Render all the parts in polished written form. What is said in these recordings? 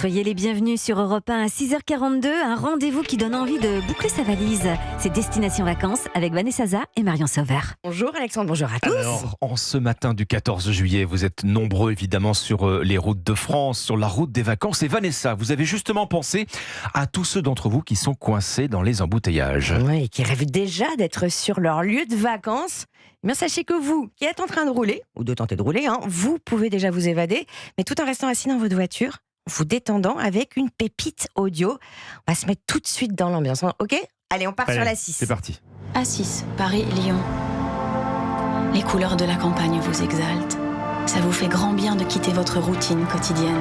Soyez les bienvenus sur Europe 1 à 6h42, un rendez-vous qui donne envie de boucler sa valise. C'est Destination Vacances avec Vanessa Zaza et Marion Sauveur. Bonjour Alexandre, bonjour à tous. Alors, en ce matin du 14 juillet, vous êtes nombreux évidemment sur les routes de France, sur la route des vacances. Et Vanessa, vous avez justement pensé à tous ceux d'entre vous qui sont coincés dans les embouteillages. Oui, qui rêvent déjà d'être sur leur lieu de vacances. Mais sachez que vous, qui êtes en train de rouler, ou de tenter de rouler, vous pouvez déjà vous évader, mais tout en restant assis dans votre voiture, vous détendant avec une pépite audio. On va se mettre tout de suite dans l'ambiance, ok ? Allez, on part sur la 6. C'est parti. A6, Paris-Lyon. Les couleurs de la campagne vous exaltent. Ça vous fait grand bien de quitter votre routine quotidienne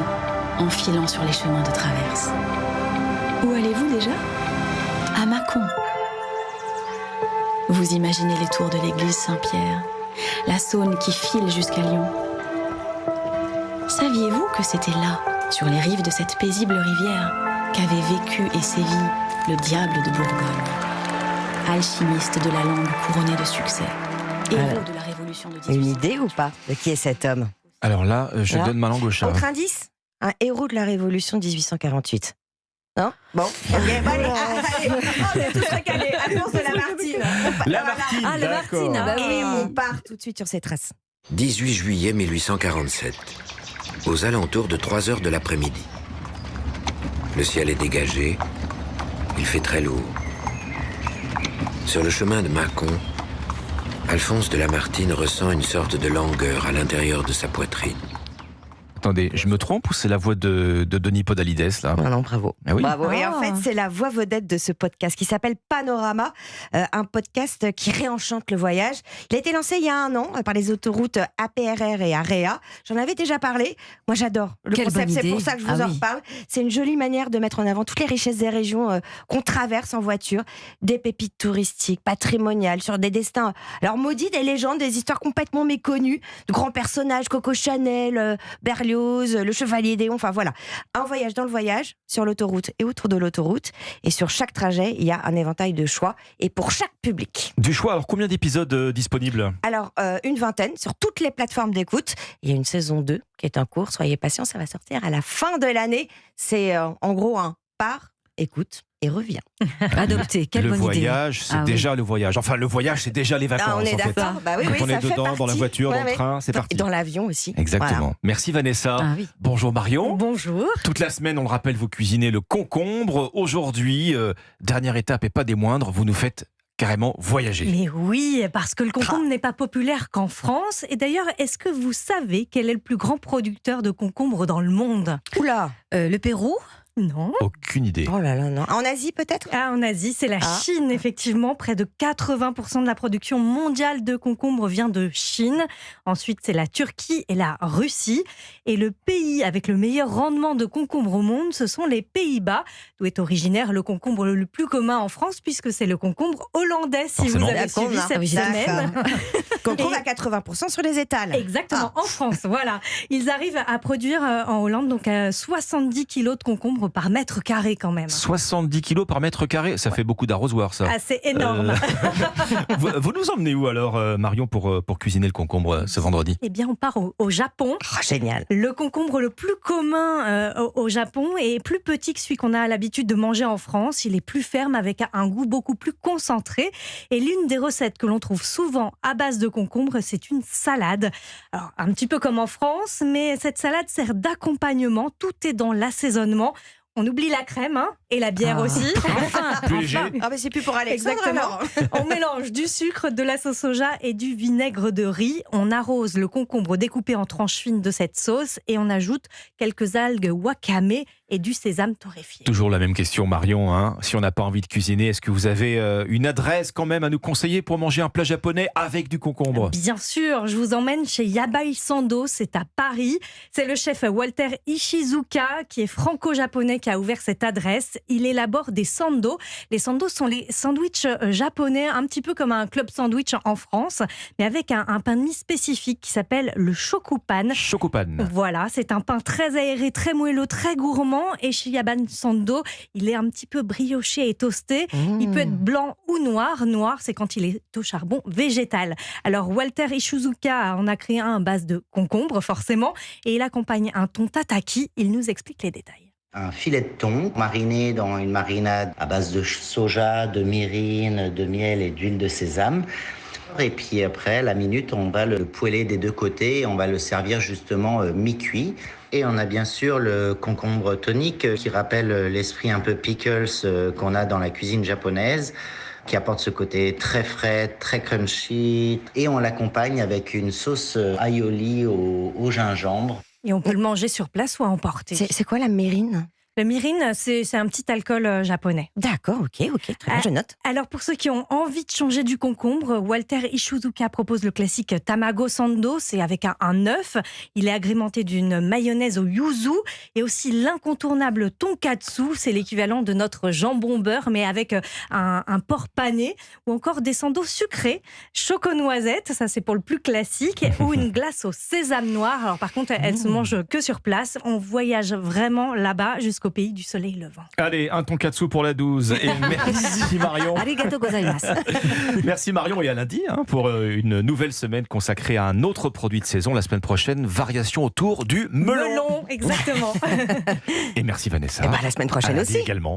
en filant sur les chemins de traverse. Où allez-vous déjà ? À Mâcon. Vous imaginez les tours de l'église Saint-Pierre, la Saône qui file jusqu'à Lyon. Saviez-vous que c'était là, sur les rives de cette paisible rivière, qu'avait vécu et sévi le diable de Bourgogne, alchimiste de la langue couronnée de succès, héros de la Révolution de 1800. Une idée ou pas de qui est cet homme ? Alors là, je donne ma langue au chat. Autre indice ? Un héros de la Révolution de 1848. Non ? Bon, ok, allez, on est tous recalés. Annonce de la Martine. La Martine, Ah, la d'accord. Martine, bah oui. Et on part tout de suite sur ses traces. 18 juillet 1847, aux alentours de 3 heures de l'après-midi. Le ciel est dégagé, il fait très lourd. Sur le chemin de Mâcon, Alphonse de Lamartine ressent une sorte de langueur à l'intérieur de sa poitrine. Attendez, je me trompe ou c'est la voix de Denis Podalides là ? Non, bravo. Ah oui. Bravo. Et en Ah. fait, c'est la voix vedette de ce podcast qui s'appelle Panorama, un podcast qui réenchante le voyage. Il a été lancé il y a 1 an par les autoroutes APRR et AREA. J'en avais déjà parlé. Moi, j'adore le Quelle concept. bonne C'est idée. pour ça que je vous Ah en oui. reparle. C'est une jolie manière de mettre en avant toutes les richesses des régions qu'on traverse en voiture, des pépites touristiques, patrimoniales, sur des destins. Alors maudits, des légendes, des histoires complètement méconnues, de grands personnages, Coco Chanel, Berlioz, le Chevalier d'Éon, enfin voilà. Un voyage dans le voyage, sur l'autoroute et autour de l'autoroute. Et sur chaque trajet, il y a un éventail de choix. Et pour chaque public. Du choix, alors combien d'épisodes disponibles ? Alors, une vingtaine sur toutes les plateformes d'écoute. Il y a une saison 2 qui est en cours. Soyez patients, ça va sortir à la fin de l'année. C'est en gros un part, écoute et revient. Adopté, quelle Le bonne idée. voyage, c'est Ah oui. déjà le voyage. Enfin, le voyage, c'est déjà les vacances. Ah, on est en fait. d'accord. Bah oui, Quand oui, on ça est fait dedans, dans la partie. voiture, Ouais, dans le ouais. train, c'est parti. Dans l'avion aussi. Exactement. Voilà. Merci Vanessa. Ah oui. Bonjour Marion. Bonjour. Toute la semaine, on le rappelle, vous cuisinez le concombre. Aujourd'hui, dernière étape et pas des moindres, vous nous faites carrément voyager. Mais oui, parce que le concombre n'est pas populaire qu'en France. Et d'ailleurs, est-ce que vous savez quel est le plus grand producteur de concombre dans le monde ? Oula. Le Pérou ? Non. Aucune idée. Oh là là, non. En Asie peut-être ? Ah, en Asie, c'est la Ah. Chine, effectivement. Près de 80% de la production mondiale de concombre vient de Chine. Ensuite, c'est la Turquie et la Russie. Et le pays avec le meilleur rendement de concombre au monde, ce sont les Pays-Bas, d'où est originaire le concombre le plus commun en France, puisque c'est le concombre hollandais, si Forcément. vous avez D'accord, suivi hein. cette Ah oui, semaine. Qu'on trouve Et- à 80% sur les étals. Exactement, en France, voilà. Ils arrivent à produire en Hollande donc 70 kilos de concombre par mètre carré quand même. 70 kilos par mètre carré, ça fait beaucoup d'arrosoirs ça. Ah, c'est énorme. Vous nous emmenez où alors Marion pour cuisiner le concombre ce vendredi ? Eh bien, on part au Japon. Oh, génial. Le concombre le plus commun au Japon est plus petit que celui qu'on a l'habitude de manger en France. Il est plus ferme avec un goût beaucoup plus concentré. Et l'une des recettes que l'on trouve souvent à base de concombre, c'est une salade. Alors, un petit peu comme en France, mais cette salade sert d'accompagnement. Tout est dans l'assaisonnement. On oublie la crème et la bière Ah. aussi. Plus léger. Ah mais c'est plus pour Alexandre Exactement. alors. On mélange du sucre, de la sauce soja et du vinaigre de riz. On arrose le concombre découpé en tranches fines de cette sauce et on ajoute quelques algues wakame et du sésame torréfié. Toujours la même question Marion, hein. Si on n'a pas envie de cuisiner, est-ce que vous avez une adresse quand même à nous conseiller pour manger un plat japonais avec du concombre ? Bien sûr, je vous emmène chez Yabai Sando, c'est à Paris. C'est le chef Walter Ishizuka qui est franco-japonais qui a ouvert cette adresse. Il élabore des sando. Les sando sont les sandwichs japonais, un petit peu comme un club sandwich en France, mais avec un pain de mie spécifique qui s'appelle le shokupan. Chocopan. Voilà, c'est un pain très aéré, très moelleux, très gourmand. Et chez Yaban Sando, il est un petit peu brioché et toasté. Il peut être blanc ou noir. Noir, c'est quand il est au charbon végétal. Alors, Walter Ishizuka en a créé un à base de concombre, forcément. Et il accompagne un thon tataki. Il nous explique les détails. Un filet de thon mariné dans une marinade à base de soja, de myrrhine, de miel et d'huile de sésame. Et puis après, à la minute, on va le poêler des deux côtés et on va le servir justement mi-cuit. Et on a bien sûr le concombre tonique qui rappelle l'esprit un peu pickles qu'on a dans la cuisine japonaise, qui apporte ce côté très frais, très crunchy. Et on l'accompagne avec une sauce aioli au gingembre. Et on peut le manger sur place ou à emporter. C'est quoi la mérine? Le mirin, c'est un petit alcool japonais. D'accord, ok, très bien, je note. Alors pour ceux qui ont envie de changer du concombre, Walter Ishizuka propose le classique Tamago Sando, c'est avec un œuf. Il est agrémenté d'une mayonnaise au yuzu et aussi l'incontournable tonkatsu, c'est l'équivalent de notre jambon beurre mais avec un porc pané, ou encore des sandos sucrés, choco-noisette, ça c'est pour le plus classique, ou une glace au sésame noir. Alors par contre, elle se mange que sur place. On voyage vraiment là-bas jusqu'au pays du soleil levant. Allez, un tonkatsu pour la 12. Et merci Marion. Arigato gozaimasu. Merci Marion, et à lundi pour une nouvelle semaine consacrée à un autre produit de saison. La semaine prochaine, variation autour du melon. Melon, exactement. Et merci Vanessa. Et la semaine prochaine à lundi aussi. également.